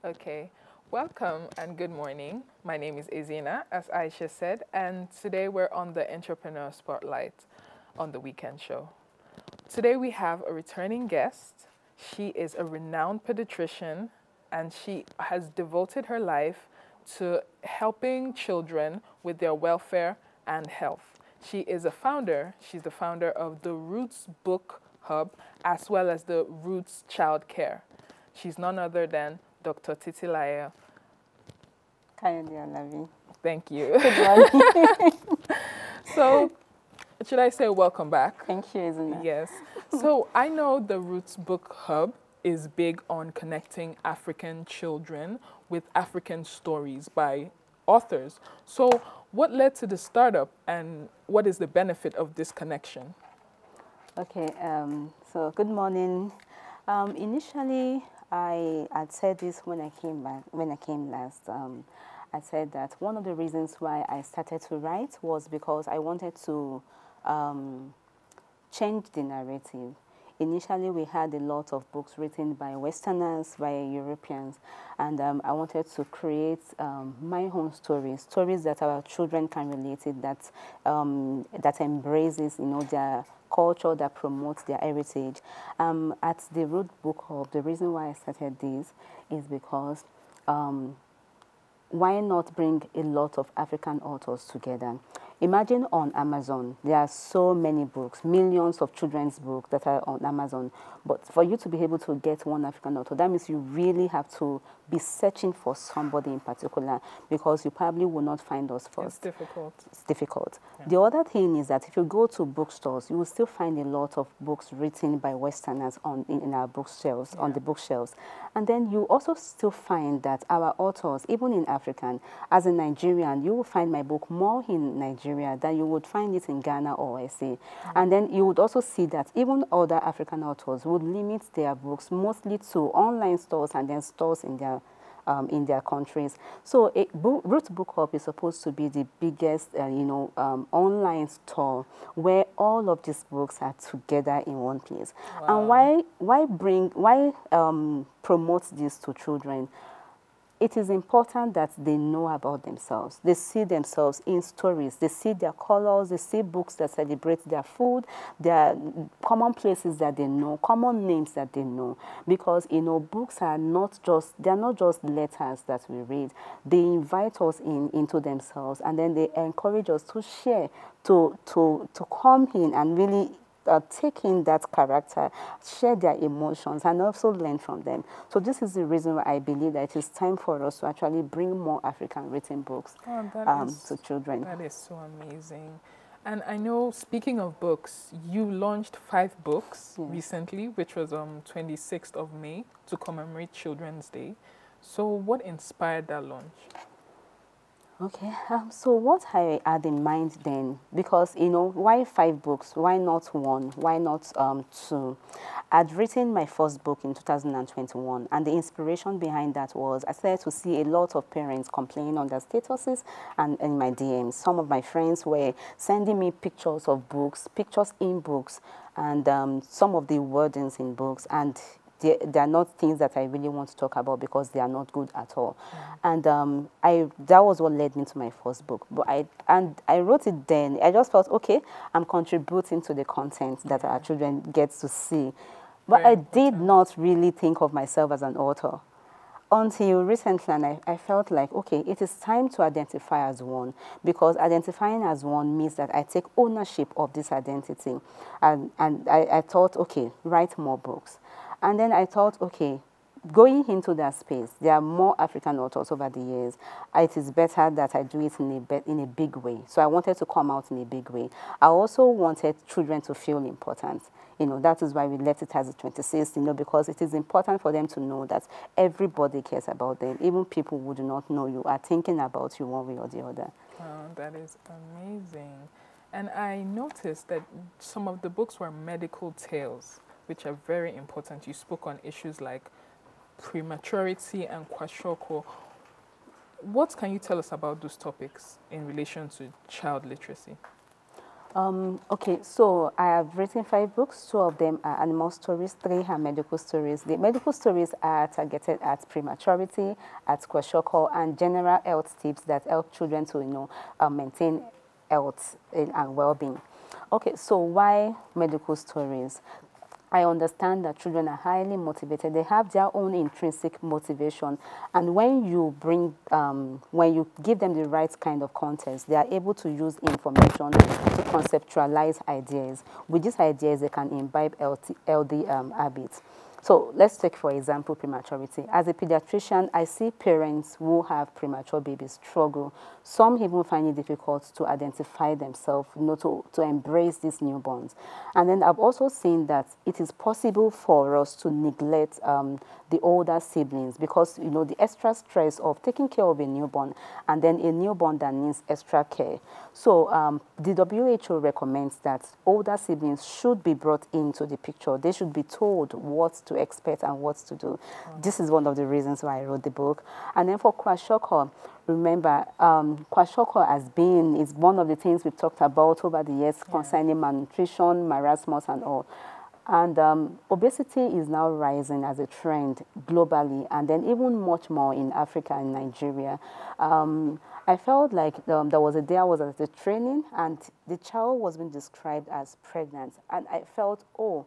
Okay, welcome and good morning. My name is Izina, as Aisha said, and today we're on the Entrepreneur Spotlight on the Weekend Show. Today we have a returning guest. She is a renowned pediatrician and she has devoted her life to helping children with their welfare and health. She's the founder of the Roots Book Hub as well as the Roots Child Care. She's none other than Dr. Titilayo. Thank you. Good morning. So, should I say welcome back? Thank you, Izina. Yes. So, I know the Roots Book Hub is big on connecting African children with African stories by authors. So, what led to the startup and what is the benefit of this connection? Okay, so good morning. Initially, I had said this when I came back, when I came last. I said that one of the reasons why I started to write was because I wanted to change the narrative. Initially, we had a lot of books written by Westerners, by Europeans, and I wanted to create my own stories that our children can relate to, that embraces, their culture, that promotes their heritage. At the Root Book Hub, the reason why I started this is because why not bring a lot of African authors together? Imagine on Amazon, there are so many books, millions of children's books that are on Amazon. But for you to be able to get one African author, that means you really have to be searching for somebody in particular because you probably will not find us first. It's difficult. It's difficult. Yeah. The other thing is that if you go to bookstores, you will still find a lot of books written by Westerners in our bookshelves, on the bookshelves. And then you also still find that our authors, even in African, as a Nigerian, you will find my book more in Nigeria than you would find it in Ghana or SA. And then you would also see that even other African authors would limit their books mostly to online stores and then stores in their countries. So Root Book Hub is supposed to be the biggest, online store where all of these books are together in one place. Wow. And why promote this to children? It is important that they know about themselves. They see themselves in stories. They see their colors. They see books that celebrate their food, their common places that they know, common names that they know. Because, books are they're not just letters that we read. They invite us into themselves, and then they encourage us to share, to come in and really take in that character, share their emotions, and also learn from them. So this is the reason why I believe that it is time for us to actually bring more African written books to children. That is so amazing. And I know, speaking of books, you launched 5 books recently, which was on 26th of May to commemorate Children's Day. So what inspired that launch? Okay, so what I had in mind then, because, why 5 books? Why not 1? Why not 2? I'd written my first book in 2021, and the inspiration behind that was I started to see a lot of parents complaining on their statuses and in my DMs. Some of my friends were sending me pictures of books, pictures in books, and some of the wordings in books, and they are not things that I really want to talk about because they are not good at all. And that was what led me to my first book. But I wrote it then. I just felt, okay, I'm contributing to the content that our children get to see. But I did not really think of myself as an author until recently, and I felt like, okay, it is time to identify as one, because identifying as one means that I take ownership of this identity. And I thought, okay, write more books. And then I thought, okay, going into that space, there are more African authors over the years. It is better that I do it in a big way. So I wanted to come out in a big way. I also wanted children to feel important. That is why we let it as the 26th, because it is important for them to know that everybody cares about them. Even people who do not know you are thinking about you one way or the other. Wow, that is amazing. And I noticed that some of the books were medical tales, which are very important. You spoke on issues like prematurity and kwashiorkor. What can you tell us about those topics in relation to child literacy? Okay, so I have written 5 books. 2 of them are animal stories, 3 are medical stories. The medical stories are targeted at prematurity, at kwashiorkor, and general health tips that help children to, maintain health and well-being. Okay, so why medical stories? I understand that children are highly motivated. They have their own intrinsic motivation. And when you give them the right kind of context, they are able to use information to conceptualize ideas. With these ideas, they can imbibe healthy habits. So let's take, for example, prematurity. As a pediatrician, I see parents who have premature babies struggle. Some even find it difficult to identify themselves, to embrace these newborns. And then I've also seen that it is possible for us to neglect the older siblings because, the extra stress of taking care of a newborn and then a newborn that needs extra care. So the WHO recommends that older siblings should be brought into the picture. They should be told what to expect and what to do. This is one of the reasons why I wrote the book. And then for kwashiorkor, remember, kwashiorkor is one of the things we've talked about over the years concerning malnutrition, marasmus, and all. And obesity is now rising as a trend globally, and then even much more in Africa and Nigeria. I felt like there was a day I was at the training, and the child was being described as pregnant, and I felt, oh,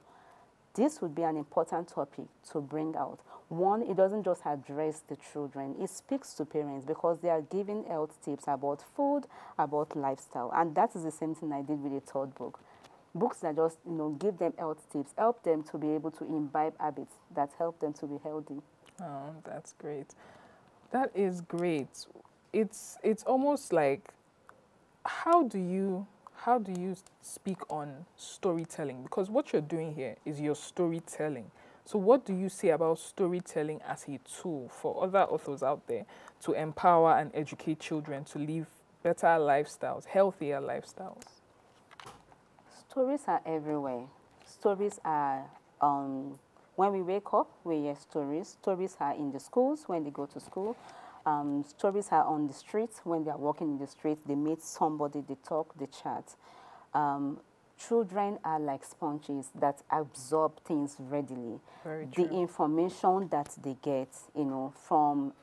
this would be an important topic to bring out. One, it doesn't just address the children, it speaks to parents because they are giving health tips about food, about lifestyle. And that is the same thing I did with the third book. Books that just, give them health tips, help them to be able to imbibe habits that help them to be healthy. Oh, that's great. That is great. It's almost like how do you speak on storytelling? Because what you're doing here is your storytelling. So what do you say about storytelling as a tool for other authors out there to empower and educate children to live better lifestyles, healthier lifestyles? Stories are everywhere. Stories are, when we wake up, we hear stories. Stories are in the schools when they go to school. Stories are on the streets when they are walking in the streets. They meet somebody, they talk, they chat. Children are like sponges that absorb things readily. Very true. The information that they get, from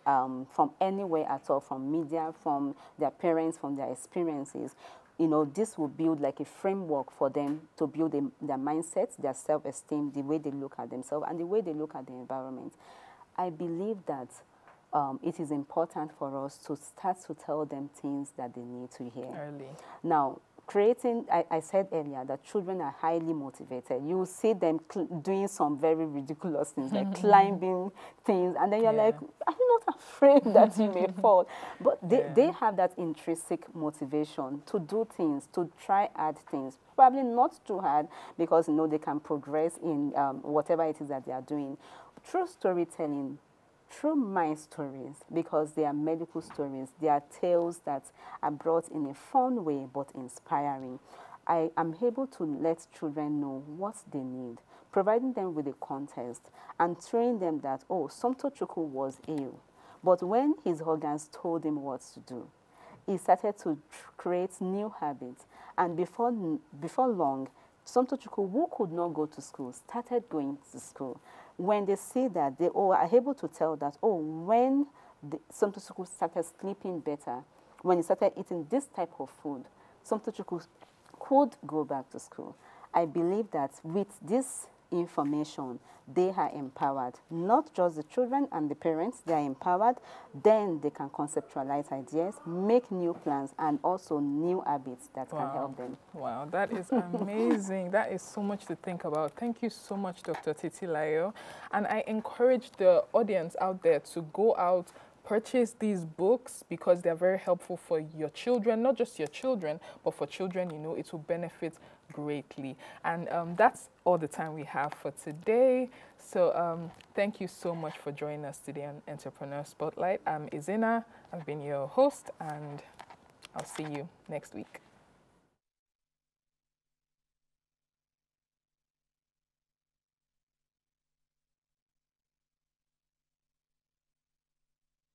anywhere at all, from media, from their parents, from their experiences, this will build like a framework for them to build their mindset, their self-esteem, the way they look at themselves, and the way they look at the environment. I believe that it is important for us to start to tell them things that they need to hear. Early. Now, I said earlier that children are highly motivated. You see them doing some very ridiculous things, like climbing things, and then you're like, are you not afraid that you may fall? But they have that intrinsic motivation to do things, to try hard things. Probably not too hard because, they can progress in whatever it is that they are doing. Through storytelling, through my stories, because they are medical stories, they are tales that are brought in a fun way but inspiring. I am able to let children know what they need, providing them with a context and showing them that, oh, Somtochukwu was ill, but when his organs told him what to do, he started to create new habits. And before long, Somtochukwu, who could not go to school, started going to school. When they see that, they are able to tell that, when Somtochukwu started sleeping better, when he started eating this type of food, Somtochukwu could go back to school. I believe that with this information, they are empowered. Not just the children and the parents, they are empowered. Then they can conceptualize ideas, make new plans, and also new habits that can help them. Wow, that is amazing. That is so much to think about. Thank you so much, Dr. Titilayo. And I encourage the audience out there to go out, purchase these books because they're very helpful for your children, not just your children, but for children, it will benefit greatly. And that's all the time we have for today. So thank you so much for joining us today on Entrepreneur Spotlight. I'm Izina. I've been your host, and I'll see you next week.